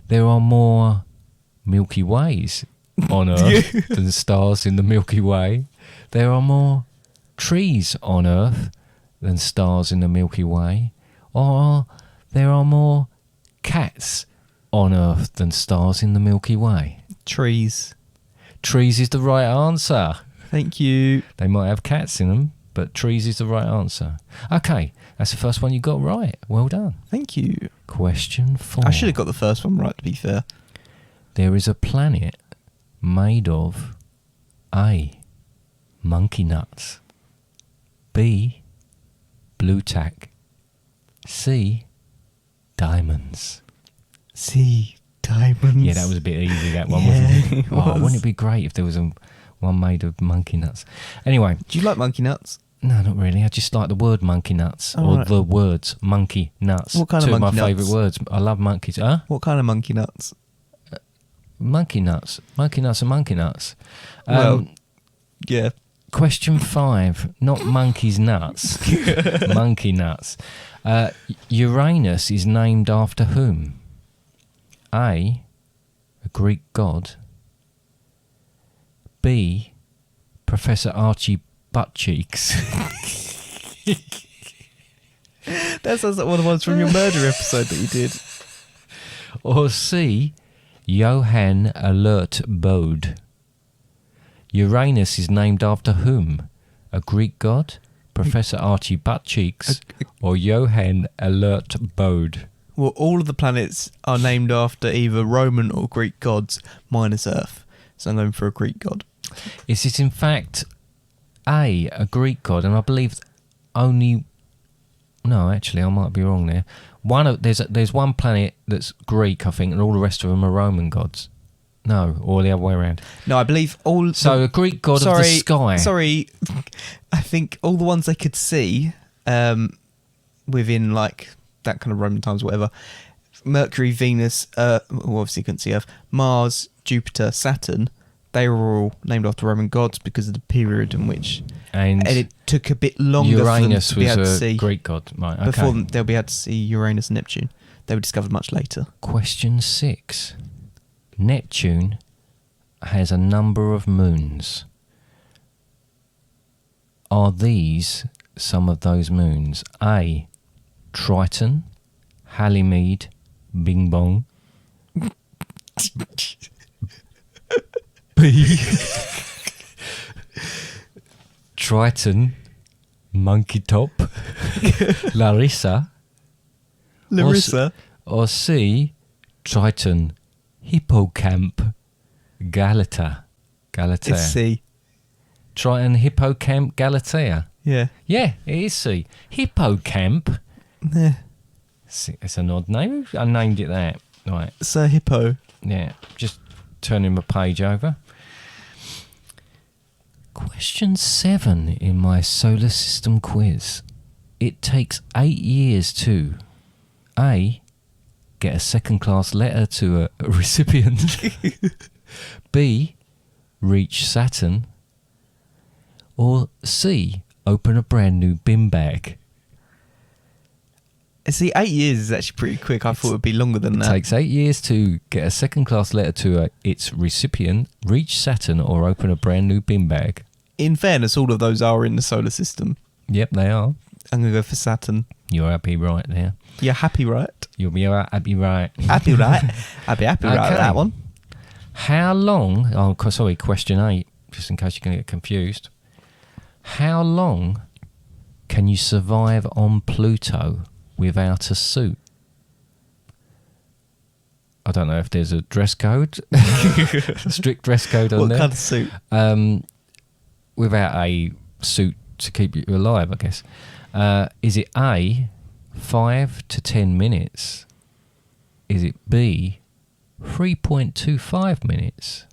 There are more Milky Ways on Earth than stars in the Milky Way. There are more trees on Earth than stars in the Milky Way. Or there are more cats on Earth than stars in the Milky Way. Trees. Trees is the right answer. Thank you. They might have cats in them, but trees is the right answer. Okay, that's the first one you got right. Well done. Thank you. Question 4. I should have got the first one right, to be fair. There is a planet made of A, monkey nuts, B, blue tack, C, diamonds. See, diamonds. Yeah, that was a bit easy, that one, Yeah, wasn't it? it Oh, was. wouldn't it be great if there was one made of monkey nuts? Anyway, Do you like monkey nuts? no, not really. I just like the word monkey nuts, Oh, or right. the words monkey nuts. What kind of Two of my monkey nuts? favourite words. I love monkeys. Huh? What kind of monkey nuts? Monkey nuts. Monkey nuts are monkey nuts. Well, yeah. Question 5. Not monkeys nuts. Monkey nuts. Uranus is named after whom? A Greek god. B, Professor Archie Buttcheeks. That sounds like one of the ones from your murder episode that you did. Or C, Johann Alert Bode. Uranus is named after whom? A Greek god, Professor Archie Buttcheeks, or Johann Alert Bode? Well, all of the planets are named after either Roman or Greek gods, minus Earth. So I'm going for a Greek god. Is it in fact A Greek god? And I believe only... No, actually, I might be wrong there. There's one planet that's Greek, I think, and all the rest of them are Roman gods. No, or the other way around. No, I believe all... So a Greek god of the sky. Sorry, I think all the ones they could see within, like, that kind of Roman times, whatever. Mercury, Venus, well, obviously you couldn't see Earth. Mars, Jupiter, Saturn, they were all named after Roman gods because of the period in which... And it took a bit longer Uranus for them to be able to was a see. Greek god. Right, okay. Before they'll be able to see Uranus and Neptune. They were discovered much later. Question 6. Neptune has a number of moons. Are these some of those moons? A, Triton, Halimede, Bing Bong. B, Triton, Monkey Top, Larissa. Larissa. Or C, Triton, Hippocamp, Galatea. It's C. Triton, Hippocamp, Galatea. Yeah. Yeah, it is C. Hippocamp. Yeah. It's an odd name. I named it that. Right. Sir Hippo. Yeah. Just turning my page over. Question 7 in my solar system quiz. It takes 8 years to A, get a second class letter to a recipient. B, reach Saturn. Or C, open a brand new bin bag. See, 8 years is actually pretty quick. I thought it would be longer than It that. takes 8 years to get a second class letter to its recipient, reach Saturn, or open a brand new bin bag. in fairness, all of those are in the solar system. Yep, they are. I'm going to go for Saturn. You're happy right there. You're happy, right? You'll be happy right. Happy, right? I'll be happy, right, with that one. How long... Oh, sorry, question 8, just in case you're going to get confused. How long can you survive on Pluto without a suit? I don't know if there's a dress code, a strict dress code on there. What kind of suit? Without a suit to keep you alive, I guess. Is it A, 5 to 10 minutes? Is it B, 3.25 minutes?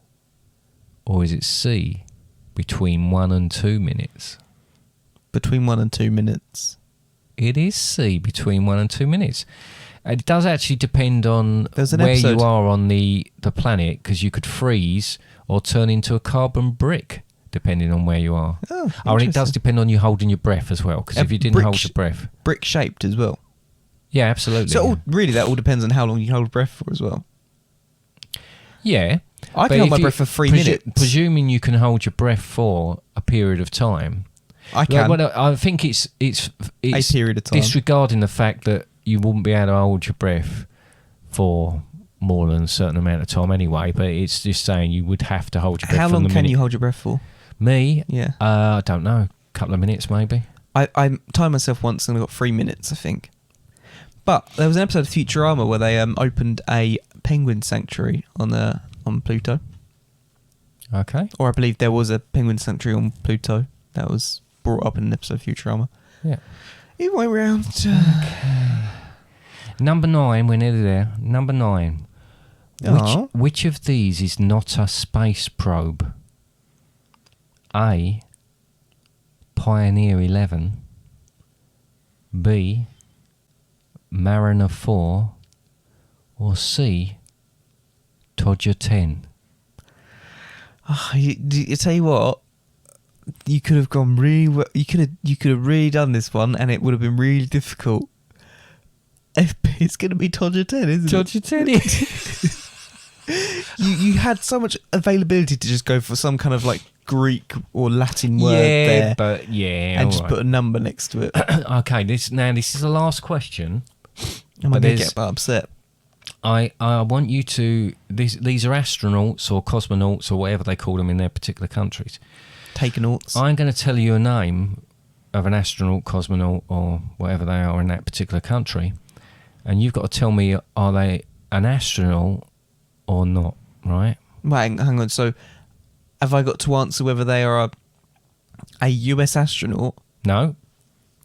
Or is it C, between 1 and 2 minutes? Between 1 and 2 minutes. It is C, between 1 and 2 minutes. It does actually depend on where episode. you are on the planet, because you could freeze or turn into a carbon brick, depending on where you are. Oh, and it does depend on you holding your breath as well, because if you didn't hold your breath... Brick shaped as well. Yeah, absolutely. So really that all depends on how long you hold breath for as well. Yeah. I can hold my breath for 3 minutes. Presuming you can hold your breath for a period of time. I can. Well, I think it's a period of time. Disregarding the fact that you wouldn't be able to hold your breath for more than a certain amount of time anyway, but it's just saying you would have to hold your breath. How for long the can minute. you hold your breath for? Me? Yeah. I don't know. A couple of minutes maybe. I timed myself once and I got 3 minutes, I think. But there was an episode of Futurama where they opened a penguin sanctuary on Pluto. Okay. Or I believe there was a penguin sanctuary on Pluto that was brought up in an episode of Futurama. Yeah. It went round. Number 9, we're nearly there. Number 9. Aw. Which of these is not a space probe? A, Pioneer 11. B, Mariner 4. Or C, Todger 10. Oh, you tell you what, you could have gone really well. You could have really done this one, and it would have been really difficult. It's going to be Todger 10, isn't it? Todger 10. You had so much availability to just go for some kind of like Greek or Latin word there, but yeah, and just put a number next to it. Okay, this is the last question. I'm going to get upset. I want you to... These are astronauts or cosmonauts or whatever they call them in their particular countries. Takenauts. I'm going to tell you a name of an astronaut, cosmonaut, or whatever they are in that particular country, and you've got to tell me, are they an astronaut or not, right? Wait, hang on. So, have I got to answer whether they are a US astronaut? No.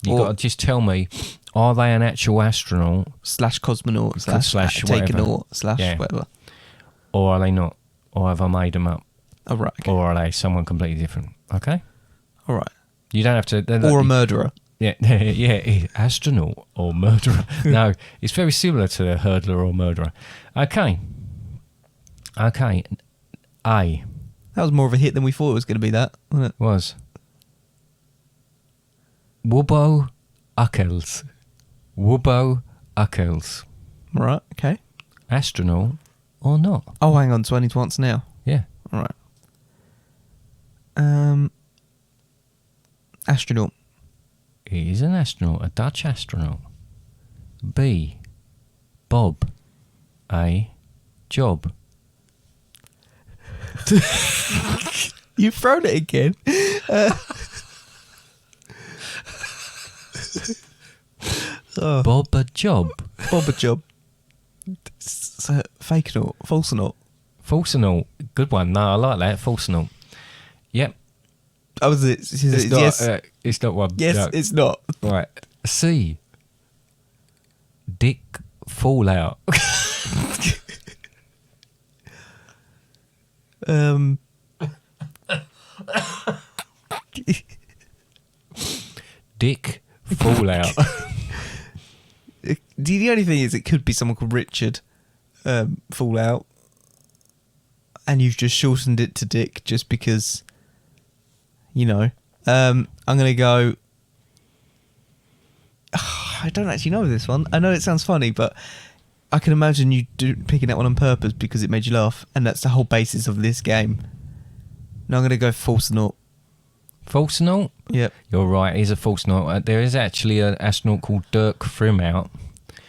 You've got to just tell me, are they an actual astronaut? Slash cosmonaut, slash takenaut, slash whatever. Or are they not? Or have I made them up? Oh, right. Okay. Or are they someone completely different? Okay? All right. You don't have to... Or a murderer. Yeah, yeah, astronaut or murderer. No, it's very similar to a hurdler or murderer. Okay. A. That was more of a hit than we thought it was going to be, that, wasn't it? Was. Wubbo Uckels. Wubbo Uckels. Right, okay. Astronaut or not? Oh, hang on, so I need to answer now. Yeah. All right. Astronaut. He is an astronaut, a Dutch astronaut. B. Bob. A. Job. You've thrown it again. Bob a Job. Bob a job. Fake naut. False naut. Falsenaut. Good one. No, I like that. Falsenaut. Yep. Oh, was it? It's not, yes. It's not one. Yes, no. it's not. Right. C. Dick Fallout. Dick Fallout. The only thing is, it could be someone called Richard Fallout, and you've just shortened it to Dick just because, you know. I'm gonna go. I don't actually know this one. I know it sounds funny, but I can imagine you picking that one on purpose because it made you laugh, and that's the whole basis of this game. Now I'm gonna go false naut. False note? Yep. You're right, he's a false note. There is actually an astronaut called Dirk Frimout,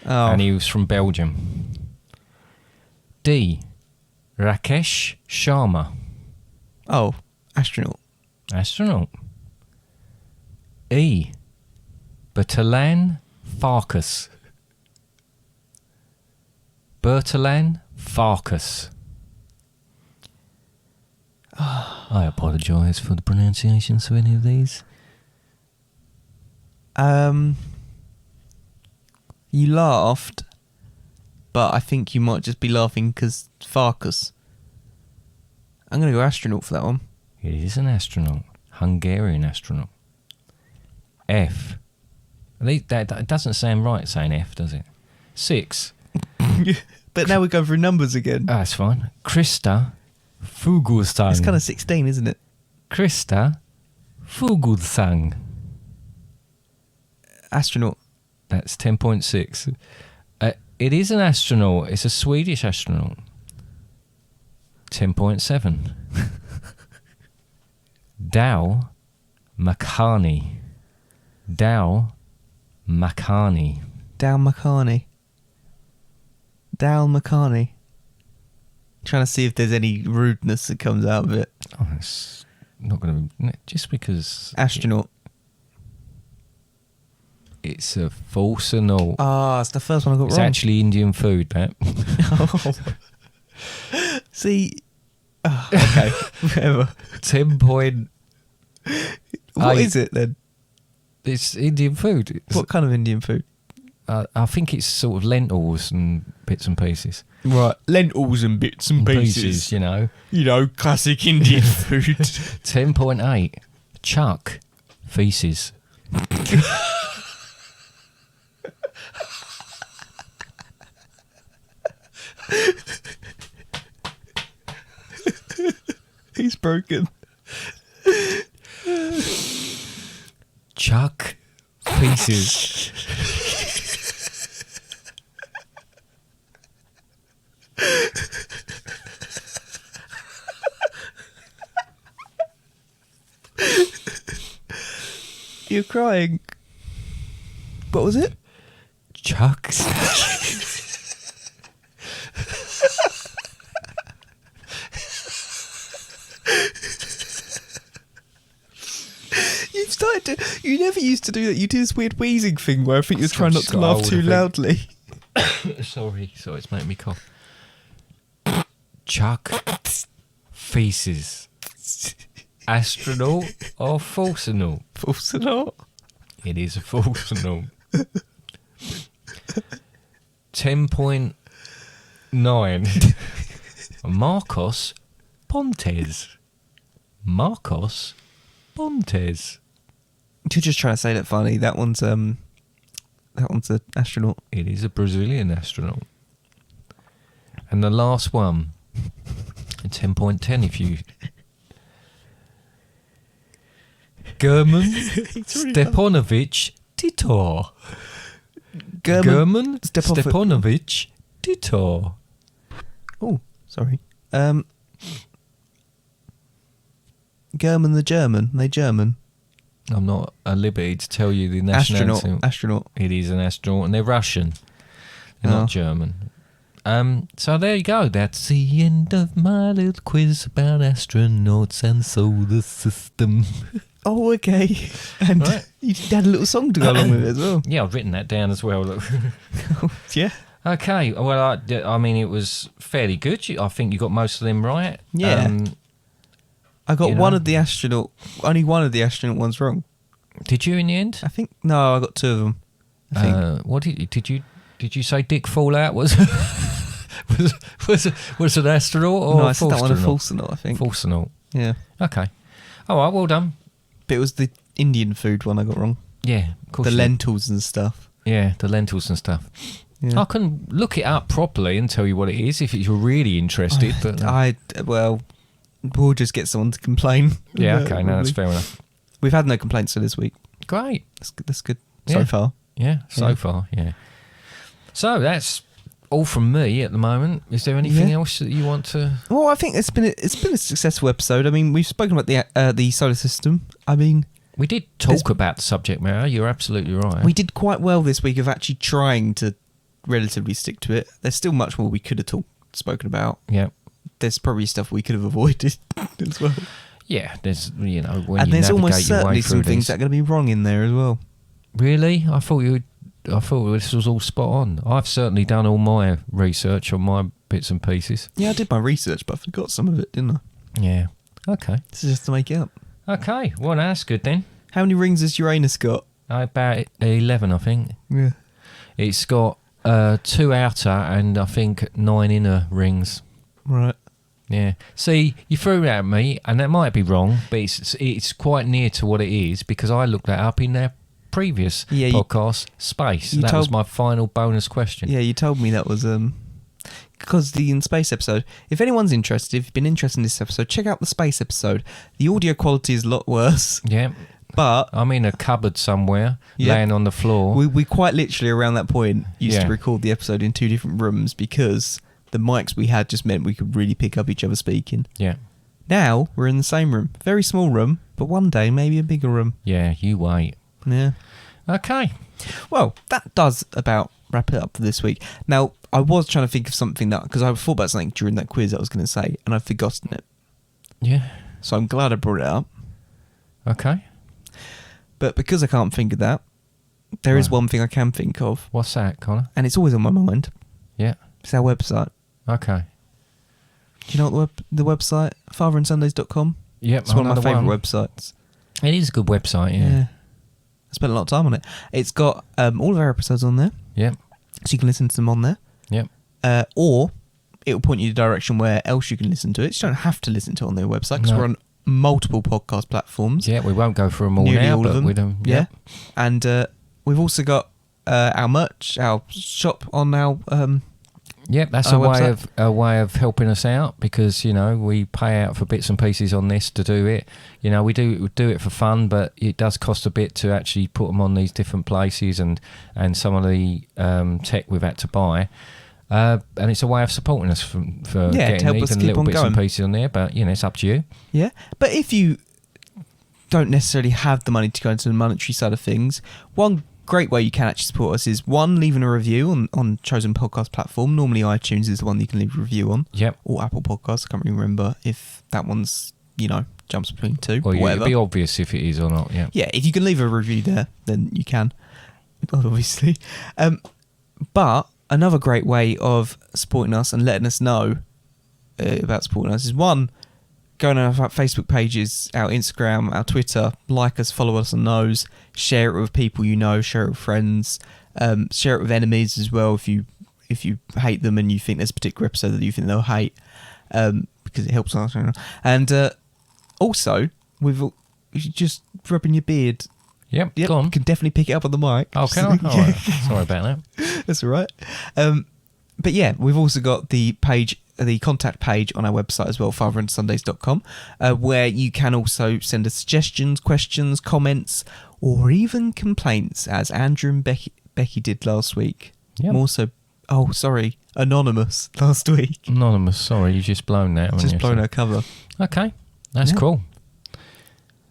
Oh. and he was from Belgium. D. Rakesh Sharma. Oh, astronaut. Astronaut. E. Bertalan Farkas. Bertalan Farkas. I apologise for the pronunciations of any of these. You laughed, but I think you might just be laughing because Farkas. I'm going to go astronaut for that one. It is an astronaut. Hungarian astronaut. F. That doesn't sound right saying F, does it? 6. But now we go through numbers again. That's fine. Krista Fuglsang. It's kind of 16, isn't it? Krista Fuglsang. Astronaut. That's 10.6. It is an astronaut. It's a Swedish astronaut. 10.7. Dow Makani. Dow Makani. Dal McCartney. Dal McCartney. Trying to see if there's any rudeness that comes out of it. Oh, it's not going to... Just because... Astronaut. It's a false note. Ah, it's the first one I got It's wrong. actually Indian food, that. See... Oh, okay, whatever. 10 point... What is it then? It's Indian food. What kind of Indian food? I think it's sort of lentils and bits and pieces. Right, lentils and bits and pieces. You know. You know, classic Indian food. 10.8. Chuck. Feces. He's broken. Chuck. Feces. You're crying. What was it? Chuck. You've started to... You never used to do that. You do this weird wheezing thing where I think you're trying not to got laugh old, I too think. loudly. Sorry, it's making me cough. Chuck. Feces. Astronaut or false note? False or not? It is a false note. 10.9. Marcos Pontes. Marcos Pontes. You're just trying to say that funny. That one's an astronaut. It is a Brazilian astronaut. And the last one, 10.10 if you... German Stepanovich Titor. German Stepanovich Titor. Oh, sorry. German the German. They German. I'm not at liberty to tell you the nationality. Astronaut. It is an astronaut, and they're Russian. They're not German. So there you go. That's the end of my little quiz about astronauts and solar system. Oh, okay. And Right. you had a little song to go along with it as well. Yeah, I've written that down as well. Look. Yeah. Okay. Well, I mean, it was fairly good. I think you got most of them right. Yeah. I got You one know. of the astronaut... Only one of the astronaut ones wrong. Did you in the end? I think... No, I got two of them. I think. What did you say? Dick Fallout was was an astronaut or No, I a said that one a false false or not, I think. False astronaut. Yeah. Okay. All right. Well done. But it was the Indian food one I got wrong. Yeah. Of course. The you- lentils and stuff. Yeah, the lentils and stuff. Yeah. I can look it up properly and tell you what it is if you're really interested. But Well, we'll just get someone to complain. yeah, about it, okay, no, that's probably. fair enough. We've had no complaints for this week. Great. That's good so Yeah. far. Yeah, so Yeah. far, yeah. So that's all from me at the moment. Is there anything Yeah. else that you want to? Well, I think it's been a successful episode. I mean, we've spoken about the solar system. I mean, We did talk about the subject matter. You're absolutely right. we did quite well this week of actually trying to relatively stick to it. There's still much more we could have spoken about. Yeah. There's probably stuff we could have avoided as well. Yeah, there's, when you And there's navigate almost your way certainly through some things this. that are going to be wrong in there as well. Really? I thought this was all spot on. I've certainly done all my research on my bits and pieces. Yeah, I did my research, but I forgot some of it, didn't I? Yeah. Okay. This is just to make it up. Okay. Well, that's good then. How many rings has Uranus got? About 11, I think. Yeah. It's got 2 outer and I think 9 inner rings. Right. Yeah. See, you threw that at me, and that might be wrong, but it's quite near to what it is because I looked that up in their previous podcast, Space. That was my final bonus question. Yeah, you told me that was because the In Space episode. If anyone's interested, if you've been interested in this episode, check out the Space episode. The audio quality is a lot worse. Yeah. But I'm in a cupboard somewhere, laying on the floor. We quite literally around that point used to Yeah. record the episode in 2 different rooms because the mics we had just meant we could really pick up each other speaking. Yeah. Now we're in the same room. Very small room, but one day maybe a bigger room. Yeah, you wait. Yeah. Okay. Well, that does about wrap it up for this week. Now, I was trying to think of something because I thought about something during that quiz I was going to say, and I've forgotten it. Yeah. So I'm glad I brought it up. Okay. But because I can't think of that, there is Wow. one thing I can think of, What's that, Connor? and it's always on my mind. Yeah. It's our website. Okay. Do you know what the website? fatherandsundays.com? Yep. It's one of my favourite websites. It is a good website, yeah. I spent a lot of time on it. It's got all of our episodes on there, Yep. so you can listen to them on there. Yep. Or it will point you in a direction where else you can listen to it. You don't have to listen to it on their website because No. we're on multiple podcast platforms. Yeah, we won't go through them all Nearly now, all of but them. we don't. Yeah. Yep. And we've also got our merch, our shop on our... Yep, that's our a way of helping us out because we pay out for bits and pieces on this to do it. We do it for fun, but it does cost a bit to actually put them on these different places and some of the tech we've had to buy. And it's a way of supporting us for getting help us even keep little on bits and going. pieces on there. But it's up to you. Yeah, but if you don't necessarily have the money to go into the monetary side of things, one great way you can actually support us is leaving a review on chosen podcast platform. Normally iTunes is the one you can leave a review on. Yep. Or Apple Podcasts. I can't really remember if that one's jumps between 2. Well, whatever. it'd be obvious if it is or not. Yeah. Yeah, if you can leave a review there, then you can. Obviously. But another great way of supporting us and letting us know about supporting us is going on our Facebook pages, our Instagram, our Twitter, like us, follow us on those, share it with people you know, share it with friends, share it with enemies as well if you hate them and you think there's a particular episode that you think they'll hate, because it helps us. And also, with just rubbing your beard. Yep. Yep, Go on. you can definitely pick it up on the mic. Oh, can I? All right. Sorry about that. That's all right. But yeah, we've also got the contact page on our website as well, fatherandsundays.com, where you can also send us suggestions, questions, comments, or even complaints, as Andrew and Becky did last week. Yep. More so, Anonymous last week. Anonymous, sorry, you just blown that. haven't Just you? blown our cover. Okay, that's Yeah. cool.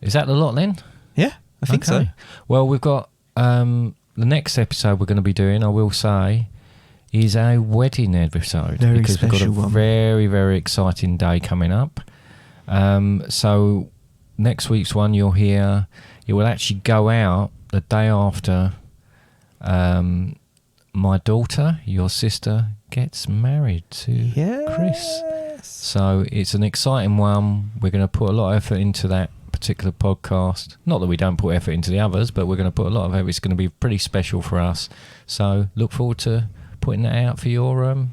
Is that the lot then? Yeah, I think so. Well, we've got the next episode we're going to be doing, I will say, is a wedding episode. Very because we've got a special one. very, very exciting day coming up. So next week's one you'll hear, it will actually go out the day after my daughter, your sister, gets married to Chris. So it's an exciting one. We're going to put a lot of effort into that particular podcast. Not that we don't put effort into the others, but we're going to put a lot of effort. It's going to be pretty special for us. So look forward to putting that out for your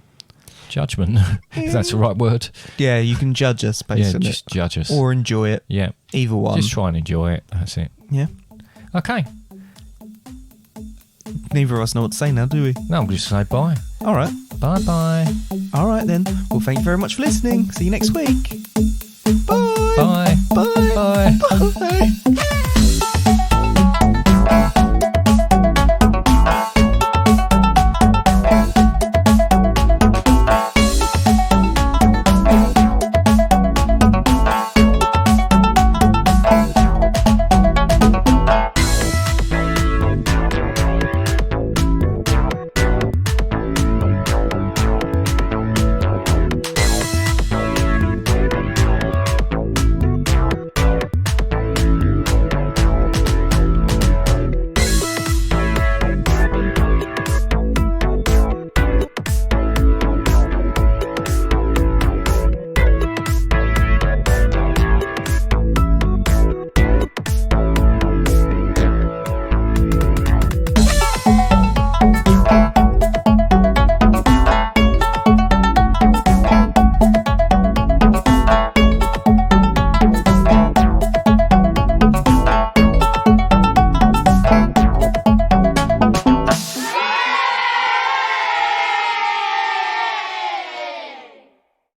judgment, if that's the right word. Yeah, you can judge us based Yeah, on just it. judge us. Or enjoy it. Yeah. Either one. Just try and enjoy it. That's it. Yeah. Okay. Neither of us know what to say now, do we? No, I'm just going to say bye. All right. Bye-bye. All right then. Well, thank you very much for listening. See you next week. Bye. Bye. Bye. Bye. Bye.